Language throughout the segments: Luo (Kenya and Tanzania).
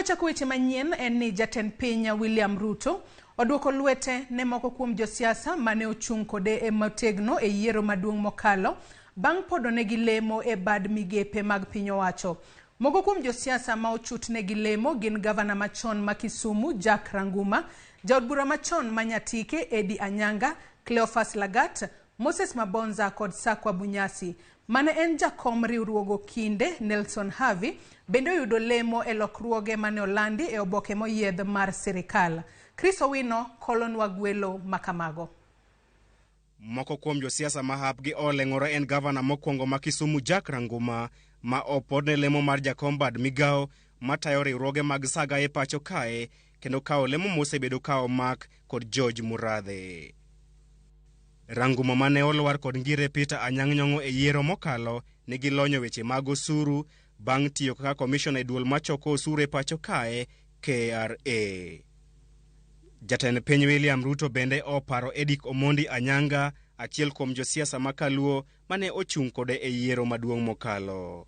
Kawachako weche manyien en ni jatend piny William Ruto oduoko lwete ne moko kuom josiasa mane ochung kode e motegno e yiero maduong' mokalo bang' podonegi lemo e bad migepe mag piny owacho. Moko kuom josiasa ma ochutnegi lemo gin gavana machon ma Kisumu Jack Ranguma, jaod bura machon ma Nyatike Edi Anyanga, Cleophas Lagat, Moses Mabonza kod Sakwa Bunyasi. Mane en jakom riwruogo kinde Nelson Havi bende oyudo lemo e lokruoge mane olandi e oboke moyiedh mar sirikal. Chris Owino kolonwa gwelo makamago. Moko kuom josiasa ma hapgi oleng'ore en gavana mokwongo ma Kisumu Jack Ranguma ma opodne lemo mar jakom bad migao matayo riwruoge mag saga e pacho kae kendo kao lemo mosebedo kao mak kod George Murathe. Ranguma mane olwar kod ngire Peter Anyang' Nyong'o e yiero mokalo nigi lonyo weche mag osuru bang' tiyo kaka komishona e duol machoko osuru e pacho kae KRA. Jatend piny William Ruto bende oparo Edik Omondi Anyanga, achiel kuom josiasa makaluo mane ochung kode e yiero maduong' mokalo.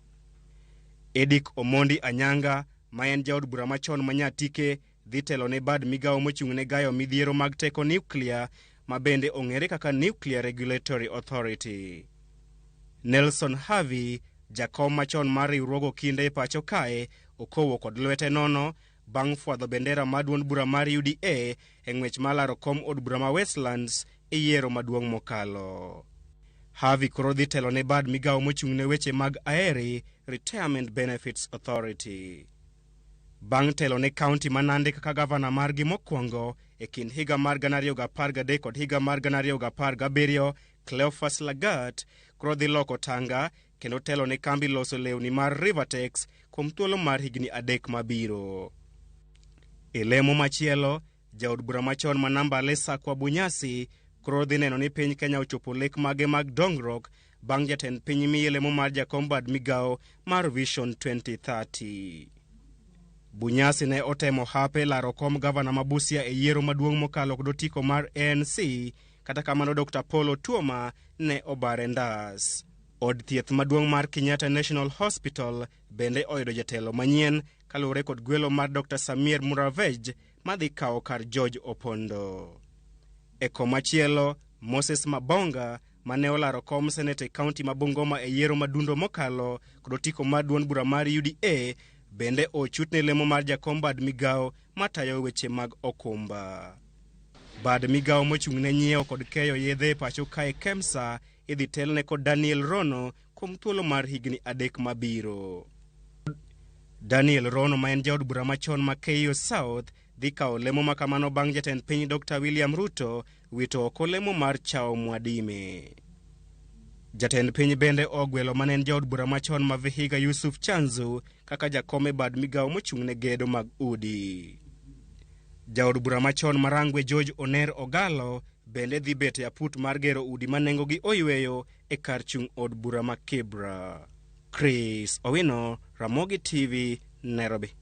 Edik Omondi Anyanga, ma en jaod bura machon ma Nyatike, dhi telo ne bad migao mochung' ne gayo midhiero mag teko nuclear ma bende ong'ere kaka Nuclear Regulatory Authority. Nelson Havi, jakom machon mar riwruogo kinde e pacho kae, okowo kod lwete nono bang' fwadho bendera mar duond bura mar UDA e ng'wech mar laro kom od bura ma Westlands e yiero maduong' mokalo. Havi koro dhi telo ne bad migao mochung' ne weche mag Aheri Retirement Benefits Authority. Bang' telo ne kaunti ma Nandi kaka gavana margi mokwongo e kind higa mar 2013 kod higa mar 2017, Cleophas Lagat koro dhi loko tanga kendo telo ne kambi loso lewni mar Rivertex kuom thuolo mar higni 3 mabiro. E lemo machielo, jaod bura machon ma Nambale Sakwa Bunyasi koro dhi neno ni piny Kenya ochopo lek mage mag dongruok bang' jatend piny miye lemo mar jakom bad migao mar Vision 2030. Bunyasi ne otemo hape laro kom gavana ma Busia e yiero maduong' mokalo kod otiko mar ANC, kata kamano Dr. Paul Otuoma ne obare ndas. Od thieth maduong' mar Kenyatta National Hospital bende oyudo jatelo manyien kaluwore kod gwelo mar Dr. Samir Muravej madhi kao kar George Opondo. E komachielo, Moses Mabonga mane olaro kom senete kaunti ma Bungoma e yiero madundo mokalo kod otiko mar duond bura mar UDA bende ochutne lemo mar jakom bad migao matayo weche mag okumba. Bad migao mochung' ne nyieo kod keyo yedhe pacho kae KEMSA idhi telne kod Daniel Rono kuom thuolo mar higni 3 mabiro. Daniel Rono ma en jaod bura machon ma Keyo South dhi kao lemo makamano bang' jatend piny Dr. William Ruto wito oko lemo mar Chao Mwadime. Jatend piny bende ogwelo manen jaod bura machon ma Vihiga Yusuf Chanzu kaka jakome bad migao mochung' ne gedo mag udi. Jaod bura machon marangwe George Oner Ogalo bende dhi bet e aput mar gero udi manengo gi oyweyo e kar chung' od bura ma Kibra. Chris Owino, Ramogi TV, Nairobi.